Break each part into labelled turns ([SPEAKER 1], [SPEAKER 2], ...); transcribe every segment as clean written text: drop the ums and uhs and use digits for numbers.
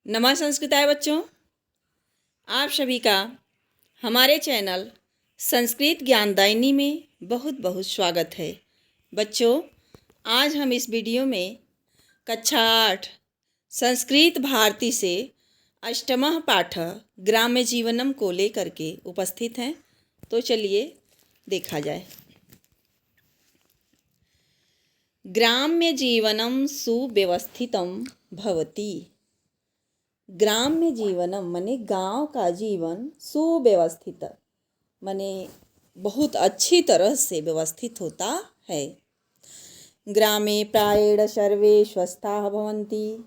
[SPEAKER 1] नमः संस्कृताय बच्चों, आप सभी का हमारे चैनल संस्कृत ज्ञानदायिनी में बहुत बहुत स्वागत है। बच्चों, आज हम इस वीडियो में कक्षा 8 संस्कृत भारती से अष्टमः पाठ ग्राम्य जीवनम को लेकर के उपस्थित हैं। तो चलिए देखा जाए। ग्राम्य जीवनम सुव्यवस्थितम भवति। ग्राम्य जीवनम माने गांव का जीवन सुव्यवस्थित माने बहुत अच्छी तरह से व्यवस्थित होता है। ग्रामे प्रायेण सर्वे स्वस्थाः भवन्ति।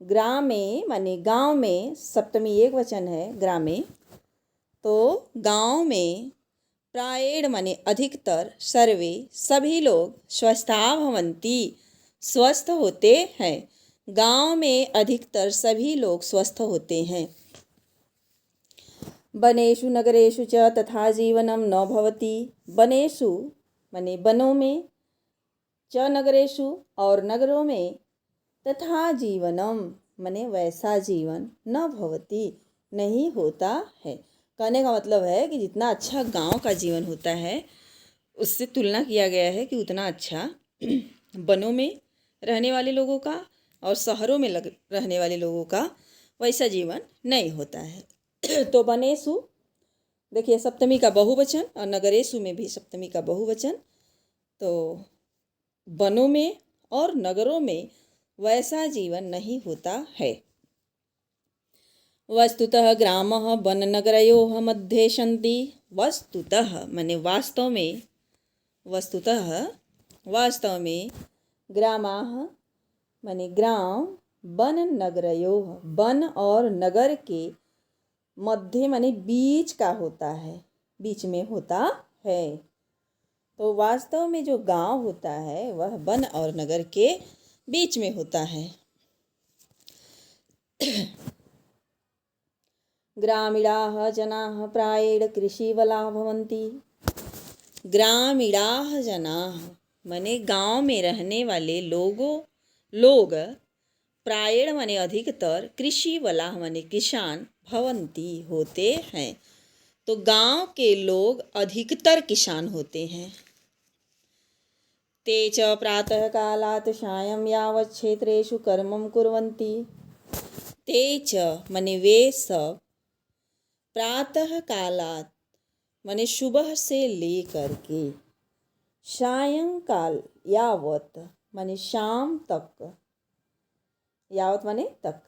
[SPEAKER 1] ग्रामे माने गांव में, सप्तमी एक वचन है ग्रामे, तो गांव में प्रायेण माने अधिकतर, सर्वे सभी लोग, स्वस्थाः भवन्ति स्वस्थ होते हैं। गांव में अधिकतर सभी लोग स्वस्थ होते हैं। वनेषु नगरेषु च तथा जीवनम न भवति। वनेषु माने वनों में, च नगरेषु और नगरों में, तथा जीवनम माने वैसा जीवन न भवति नहीं होता है। कहने का मतलब है कि जितना अच्छा गांव का जीवन होता है उससे तुलना किया गया है कि उतना अच्छा वनों में रहने वाले लोगों का और शहरों में रहने वाले लोगों का वैसा जीवन नहीं होता है। तो वनेषु देखिए सप्तमी का बहुवचन, और नगरेषु में भी सप्तमी का बहुवचन। तो वनों में और नगरों में वैसा जीवन नहीं होता है। वस्तुतः ग्रामः वननगरयोः मध्ये सन्ति। वस्तुतः माने वास्तव में, वस्तुतः वास्तव में, ग्रामाः माने ग्राम, वन नगरयोः वन और नगर के मध्य माने बीच का होता है, बीच में होता है। तो वास्तव में जो गांव होता है वह वन और नगर के बीच में होता है। ग्रामीणाः जनाः प्रायेण कृषिवलाः भवन्ति। ग्रामीणाः जनाः माने गांव में रहने वाले लोग प्रायेण माने अधिकतर, कृषि वलाह माने किसान, भवंती होते हैं। तो गांव के लोग अधिकतर किसान होते हैं। ते च प्रातः कालात् सायं यावत् क्षेत्रेषु कर्मं कुर्वन्ति। ते च माने वे सब, प्रातः कालात् माने सुबह से लेकर के, सायंकाल यावत माने शाम तक, यावत माने तक,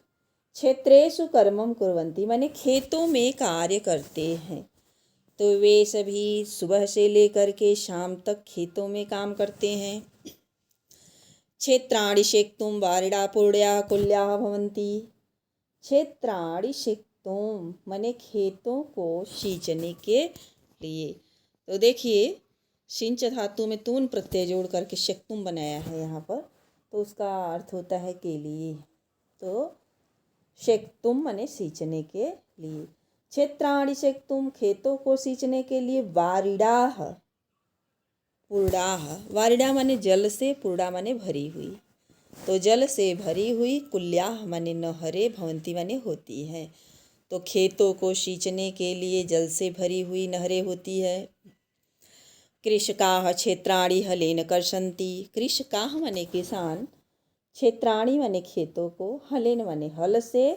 [SPEAKER 1] क्षेत्रेषु कर्मम कुर्वन्ति माने खेतों में कार्य करते हैं। तो वे सभी सुबह से लेकर के शाम तक खेतों में काम करते हैं। क्षेत्राणि शेक्तुम वारिडा पूर्ण्या कुल्याः भवन्ति। क्षेत्राणि शेक्तुम माने खेतों को सींचने के लिए। तो देखिए सिंच धातु में तून प्रत्यय जोड़ करके शेक्तुम बनाया है यहाँ पर, तो उसका अर्थ होता है के लिए। तो शेक्तुम माने सींचने के लिए। क्षेत्राणि शेक्तुम खेतों को सींचने के लिए। वारिडाह पूर्णाह, वारिडा माने जल से, पूर्णा माने भरी हुई, तो जल से भरी हुई, कुल्याह माने नहरे, भवंती माने होती है। तो खेतों को सींचने के लिए जल से भरी हुई नहरें होती है। कृषकाः क्षेत्राणि हलेन कर्षन्ति। कृषकाः माने किसान, क्षेत्राणि माने खेतों को, हलेन माने हल से,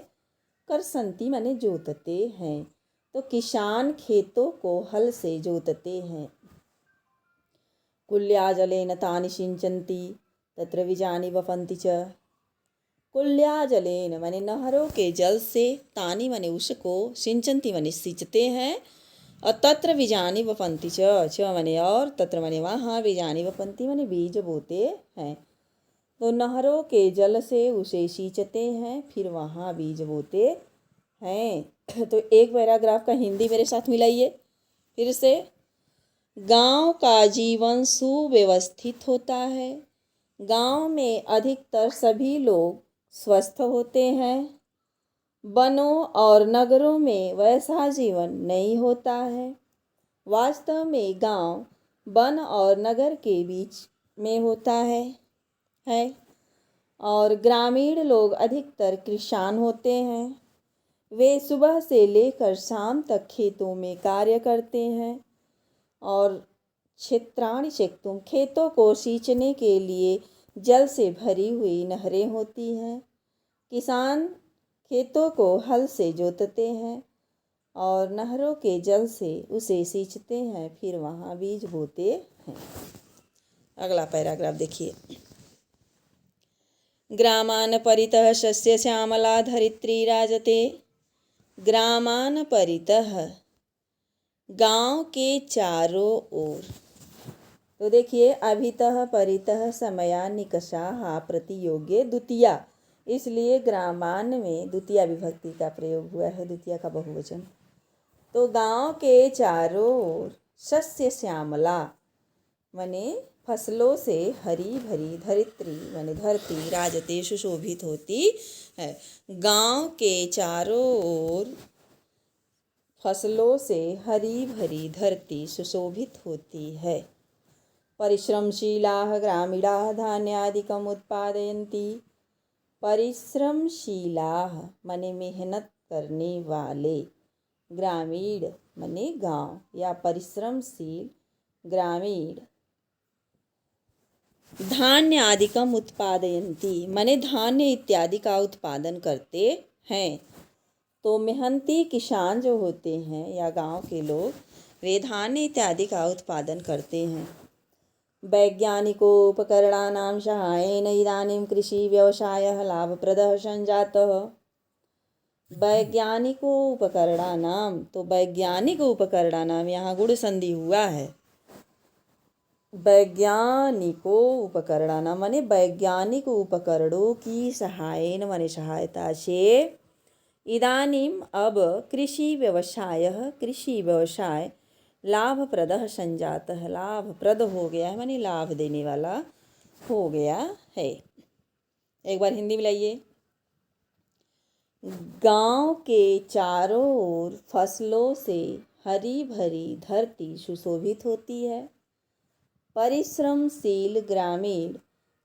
[SPEAKER 1] कर्षन्ति माने जोतते हैं। तो किसान खेतों को हल से जोतते हैं। कुल्या जलेन तानि सिंचन्ति तत्र बीजानि वपन्ति च। कुल्या जलेन माने नहरों के जल से, तानि माने उसको, सिंचन्ति माने सींचते हैं, और तत्र बीजानि वपन्ति च माने और, तत्र माने वहाँ, बीजानि वपन्ति माने बीज बोते हैं। तो नहरों के जल से उसे सींचते हैं, फिर वहाँ बीज बोते हैं। तो एक पैराग्राफ का हिंदी मेरे साथ मिलाइए फिर से। गांव का जीवन सुव्यवस्थित होता है। गांव में अधिकतर सभी लोग स्वस्थ होते हैं। वनों और नगरों में वैसा जीवन नहीं होता है। वास्तव में गांव वन और नगर के बीच में होता है। और ग्रामीण लोग अधिकतर किसान होते हैं। वे सुबह से लेकर शाम तक खेतों में कार्य करते हैं। और क्षेत्राणि क्षेत्रों, खेतों को सींचने के लिए जल से भरी हुई नहरें होती हैं। किसान खेतों को हल से जोतते हैं और नहरों के जल से उसे सींचते हैं, फिर वहाँ बीज बोते हैं। अगला पैराग्राफ देखिए। ग्रामान् परितः शस्य श्यामला धरित्री राजते। ग्रामान् परितः, गांव के चारों ओर। तो देखिए, अभितः परितः समया निकषाः प्रतियोगे द्वितीया, इसलिए ग्रामान् में द्वितीया विभक्ति का प्रयोग हुआ है, द्वितीया का बहुवचन। तो गांव के चारों ओर शस्य श्यामला माने फसलों से हरी भरी, धरित्री माने धरती, राजते सुशोभित होती है। गांव के चारों ओर फसलों से हरी भरी धरती सुशोभित होती है। परिश्रमशीलाः ग्रामीणाः धान्यादिकम् उत्पादयन्ति। परिश्रमशीलाः माने मेहनत करने वाले, ग्रामीण माने गांव, या परिश्रमशील ग्रामीण धान्य आदिकम उत्पादयन्ति माने धान्य इत्यादि का उत्पादन करते हैं। तो मेहनती किसान जो होते हैं या गांव के लोग, वे धान्य इत्यादि का उत्पादन करते हैं। वैज्ञानिकोपकरणानां सहायेन इदानीं कृषि व्यवसायः लाभप्रदः संजातः। वैज्ञानिकोपकरणानां, तो वैज्ञानिक उपकरणानां, यहाँ गुण संधि हुआ है। वैज्ञानिको उपकरणानां माने वैज्ञानिक उपकरणों की सहायेन माने सहायता से, इदानीम अब, कृषि व्यवसाय लाभप्रदः संजातः, लाभप्रद हो गया है माने लाभ देने वाला हो गया है। एक बार हिंदी में लाइए। गांव के चारों ओर फसलों से हरी भरी धरती सुशोभित होती है। परिश्रमशील ग्रामीण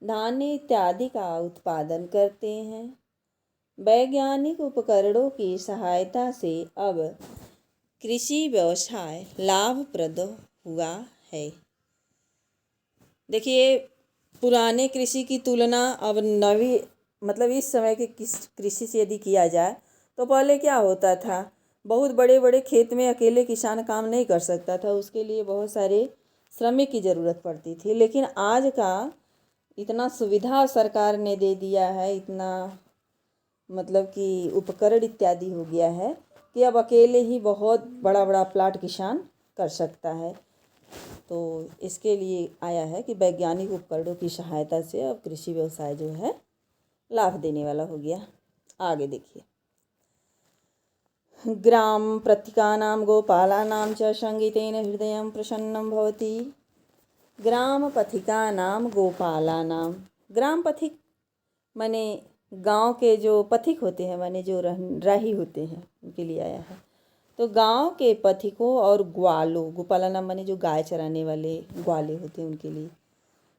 [SPEAKER 1] धान्य इत्यादि का उत्पादन करते हैं। वैज्ञानिक उपकरणों की सहायता से अब कृषि व्यवसाय लाभप्रद हुआ है। देखिए, पुराने कृषि की तुलना अब नवी मतलब इस समय के कृषि से यदि किया जाए तो पहले क्या होता था, बहुत बड़े बड़े खेत में अकेले किसान काम नहीं कर सकता था, उसके लिए बहुत सारे श्रमिक की ज़रूरत पड़ती थी। लेकिन आज का इतना सुविधा सरकार ने दे दिया है, इतना मतलब कि उपकरण इत्यादि हो गया है कि अब अकेले ही बहुत बड़ा बड़ा प्लाट किसान कर सकता है। तो इसके लिए आया है कि वैज्ञानिक उपकरणों की सहायता से अब कृषि व्यवसाय जो है लाभ देने वाला हो गया। आगे देखिए। ग्राम पथिकानां गोपालानां च संगीतेन हृदयं प्रसन्नं भवति। ग्राम पथिकानां गोपालानां, ग्राम पथिक माने गांव के जो पथिक होते हैं माने जो राही होते हैं, उनके लिए आया है। तो गांव के पथिकों और ग्वालों, गोपालानां माने जो गाय चराने वाले ग्वाले होते हैं उनके लिए।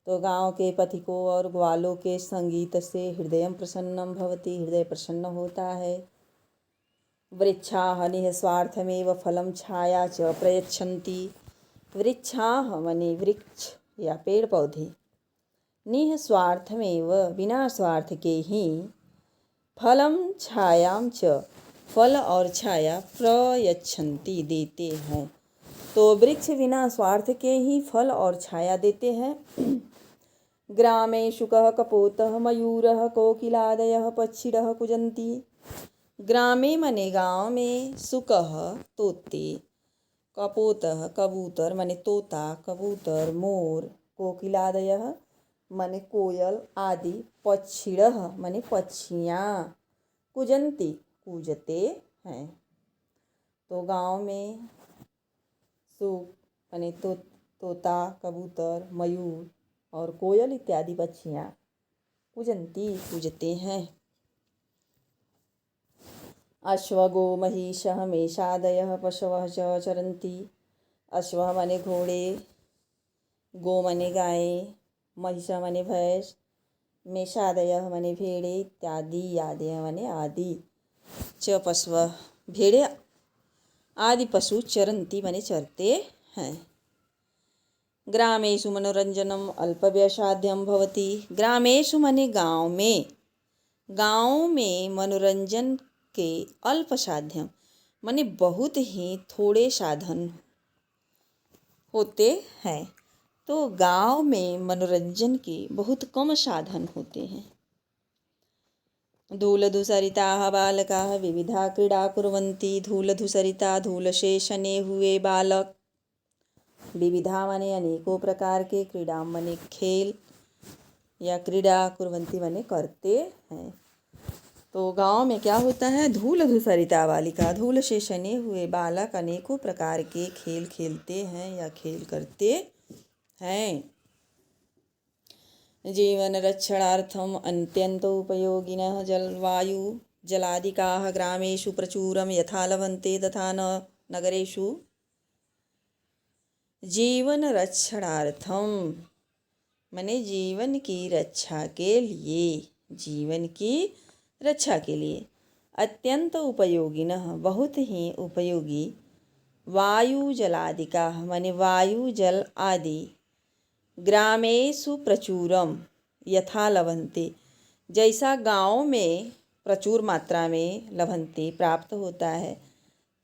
[SPEAKER 1] तो गांव के पथिकों और ग्वालों के संगीत से हृदयं प्रसन्नं भवति, हृदय प्रसन्न होता है। वृक्षाः निःस्वार्थमेव फलं छाया च प्रयच्छन्ति। वृक्षाः माने वृक्ष या पेड़ पौधे, निःस्वार्थमेव बिना स्वार्थ के ही, फलम छायां च फल और छाया, प्रयच्छन्ति देते हैं। तो वृक्ष बिना स्वार्थ के ही फल और छाया देते हैं। ग्रामे शुकः कपोतः मयूरः कोकिलादयः पक्षिणः कूजन्ति। ग्रामे माने गाँव में, शुकः तोते, कपोतः कबूतर माने तोता कबूतर, मोर, कोकिलादयः माने कोयल आदि, पक्षिणः माने पक्षियाँ, कूजन्ति कूजते हैं। तो गांव में शुक माने तोता कबूतर, मयूर और कोयल इत्यादि पक्षियाँ कूजन्ति कूजते हैं। अश्वगो महिषः मेषादयः पशवः च चरन्ति। अश्व माने घोड़े, गो माने गाय, महिषा माने भैंस, मेषादयः मने भेड़े, इत्यादि आदयः मने आदि, च पशवः भेड़े आदि पशु चरन्ति मने चरते हैं। ग्रामेषु मनोरंजनम अल्पव्ययसाध्यं भवति। ग्रामेषु मने गाँव में मनोरंजन के अल्प साध्यम मने बहुत ही थोड़े साधन होते हैं। तो गांव में मनोरंजन के बहुत कम साधन होते हैं। धूलधूसरिताः बालकाः विविधा क्रीड़ा कुर्वन्ति। धूलधूसरिता धूल से सने हुए बालक, विविधा माने अनेकों प्रकार के, क्रीड़ा माने खेल या क्रीड़ा, कुर्वन्ति माने करते हैं। तो गांव में क्या होता है? धूलधूसरिता बालिका, धूल से सने हुए बालक अनेकों प्रकार के खेल खेलते हैं या खेल करते हैं। जीवन रक्षणार्थम अत्यन्तोपयोगिनः जलवायु जलादिकाः ग्रामेषु प्रचुरं यथा लभन्ते तथा न नगरेषु। जीवन रक्षणार्थम माने जीवन की रक्षा के लिए, जीवन की रक्षा के लिए, अत्यंत उपयोगिनः बहुत ही उपयोगी, वायु जलादिकाः माने वायु जल आदि, ग्रामेषु प्रचुरम यथा लभन्ते जैसा गाँव में प्रचुर मात्रा में लभन्ते प्राप्त होता है,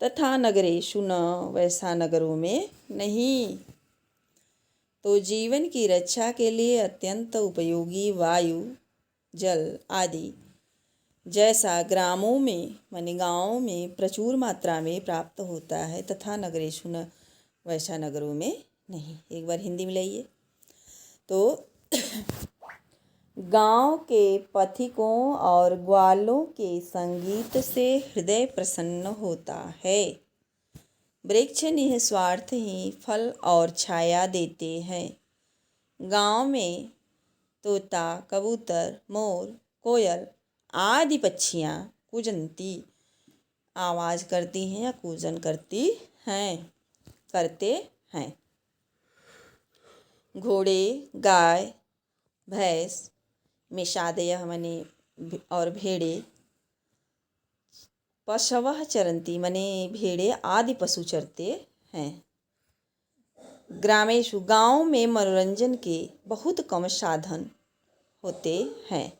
[SPEAKER 1] तथा नगरेषु न वैसा नगरों में नहीं। तो जीवन की रक्षा के लिए अत्यंत उपयोगी वायु जल आदि जैसा ग्रामों में माने गाँव में प्रचुर मात्रा में प्राप्त होता है, तथा नगरेषु न वैसा नगरों में नहीं। एक बार हिंदी में लाइए। तो गांव के पथिकों और ग्वालों के संगीत से हृदय प्रसन्न होता है। वृक्ष निस्वार्थ ही फल और छाया देते हैं। गांव में तोता, कबूतर, मोर, कोयल आदि पक्षियाँ कूजनती आवाज़ करती हैं या कूजन करती हैं, करते हैं। घोड़े, गाय, भैंस, मेषादयः मने और भेड़े, पशवः चरन्ति मने भेड़े आदि पशु चरते हैं। ग्रामेषु गाँव में मनोरंजन के बहुत कम साधन होते हैं।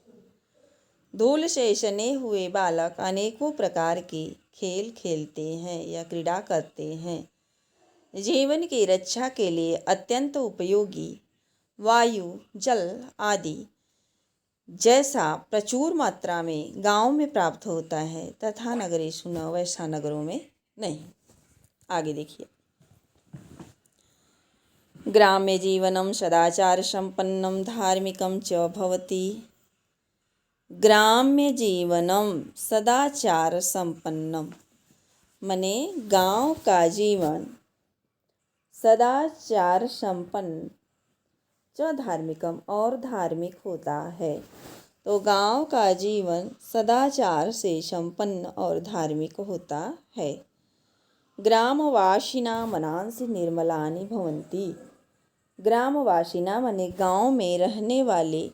[SPEAKER 1] धूल से सने हुए बालक अनेकों प्रकार के खेल खेलते हैं या क्रीड़ा करते हैं। जीवन की रक्षा के लिए अत्यंत उपयोगी वायु जल आदि जैसा प्रचुर मात्रा में गांव में प्राप्त होता है, तथा नगरेषु न वैसा नगरों में नहीं। आगे देखिए। ग्राम्य जीवनम सदाचार संपन्नम धार्मिकम च भवति। ग्राम्य जीवनम सदाचार संपन्नम मने गांव का जीवन सदाचार संपन्न, च धार्मिकम और धार्मिक होता है। तो गांव का जीवन सदाचार से संपन्न और धार्मिक होता है। ग्रामवासिना मनांसि निर्मलानि भवन्ति। ग्रामवासिना माने गांव में रहने वाले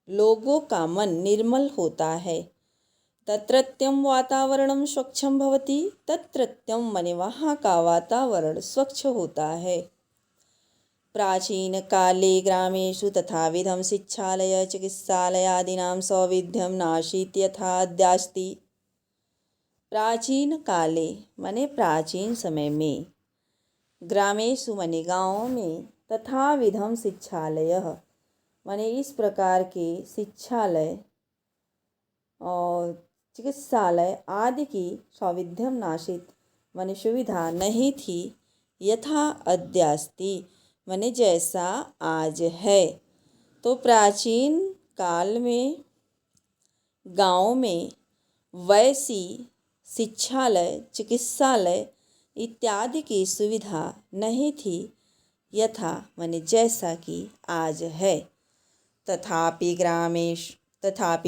[SPEAKER 1] लोगों का मन निर्मल होता है। तत्रत्यं वातावरणं स्वच्छं भवति। तत्रत्यं माने वहाँ का वातावरण स्वच्छ होता है। प्राचीन काले ग्रामेषु तथाविधं शिक्षालय चिकित्सालयादीनां सौविध्यं नासीत् यथा अद्यास्ति। प्राचीन काले माने प्राचीन समय में, ग्रामेषु माने गाँव में, तथाविधं शिक्षालयः माने इस प्रकार के शिक्षालय और चिकित्सालय आदि की सौविध्यम नाशित माने सुविधा नहीं थी, यथा अद्यास्ति माने जैसा आज है। तो प्राचीन काल में गाँव में वैसी शिक्षालय चिकित्सालय इत्यादि की सुविधा नहीं थी, यथा माने जैसा कि आज है। तथापि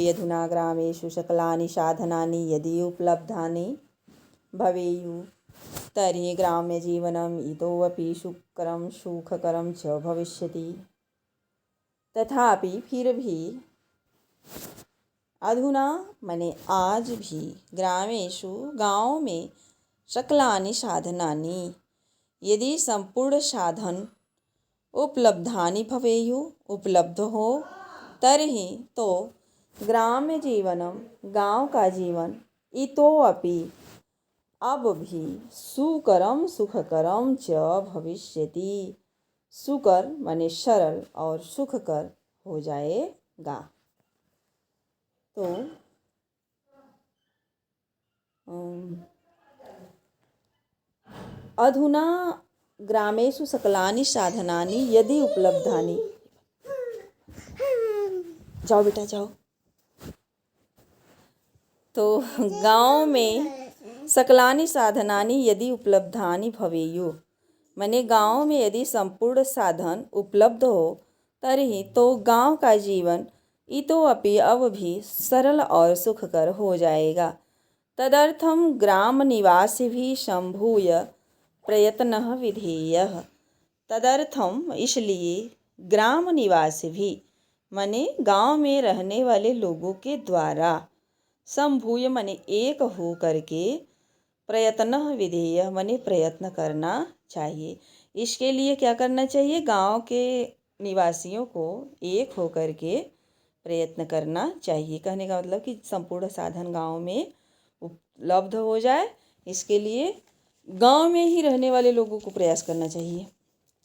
[SPEAKER 1] अधुना ग्रामेषु सकलानि साधनानि यदि उपलब्धानि भवेयुः तर्हि ग्राम्यजीवनम् इतोऽपि सुखकरं च भविष्यति। तथापि फिर भी अधुना माने आज भी, ग्रामेषु गाँव में, सकलानि साधनानि यदि संपूर्ण साधन उपलब्धानि भवेयुः उपलब्ध हो, तर्हि तो ग्राम्य जीवनम, गाँव का जीवन, इतोपि अब भी सुकरम सुखकरम च भविष्यति, सुकर माने सरल और सुखकर हो जाएगा। तो अधुना ग्रामेषु सकलानि साधनानि यदि उपलब्धानि, जाओ बेटा जाओ। तो गांव में सकलानि साधनानि यदि उपलब्धानि भवेयुः, माने गांव में यदि संपूर्ण साधन उपलब्ध हो, तर्हि तो गांव का जीवन इतोपि अब भी सरल और सुखकर हो जाएगा। तदर्थम ग्राम निवासिभिः सम्भूय प्रयत्नः विधेयः। तदर्थम इसलिए ग्राम निवासी भी माने गांव में रहने वाले लोगों के द्वारा, संभूय माने एक हो करके, प्रयत्न विधेय माने प्रयत्न करना चाहिए। इसके लिए क्या करना चाहिए? गांव के निवासियों को एक हो करके प्रयत्न करना चाहिए। कहने का मतलब कि संपूर्ण साधन गांव में उपलब्ध हो जाए, इसके लिए गांव में ही रहने वाले लोगों को प्रयास करना चाहिए।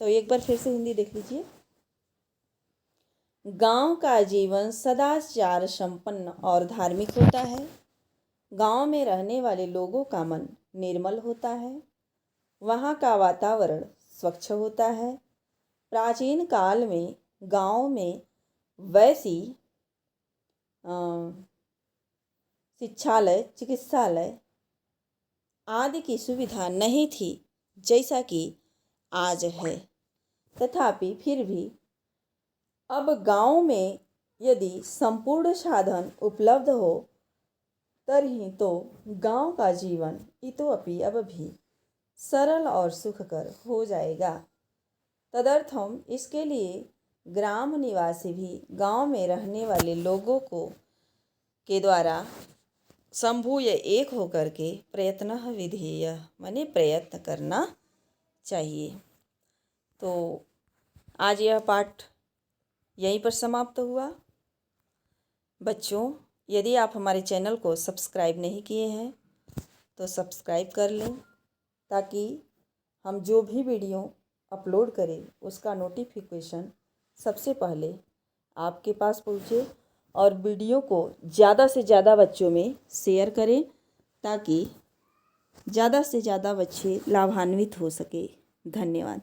[SPEAKER 1] तो एक बार फिर से हिंदी देख लीजिए। गांव का जीवन सदाचार संपन्न और धार्मिक होता है। गांव में रहने वाले लोगों का मन निर्मल होता है। वहाँ का वातावरण स्वच्छ होता है। प्राचीन काल में गांव में वैसी शिक्षालय, चिकित्सालय आदि की सुविधा नहीं थी जैसा कि आज है। तथापि फिर भी अब गांव में यदि संपूर्ण साधन उपलब्ध हो, तभी तो गांव का जीवन इतोपि अब भी सरल और सुखकर हो जाएगा। तदर्थम इसके लिए ग्राम निवासी भी गांव में रहने वाले लोगों को के द्वारा संभूय एक होकर के प्रयत्न विधेय माने प्रयत्न करना चाहिए। तो आज यह पाठ यहीं पर समाप्त हुआ। बच्चों, यदि आप हमारे चैनल को सब्सक्राइब नहीं किए हैं तो सब्सक्राइब कर लें, ताकि हम जो भी वीडियो अपलोड करें उसका नोटिफिकेशन सबसे पहले आपके पास पहुँचे। और वीडियो को ज़्यादा से ज़्यादा बच्चों में शेयर करें, ताकि ज़्यादा से ज़्यादा बच्चे लाभान्वित हो सके। धन्यवाद।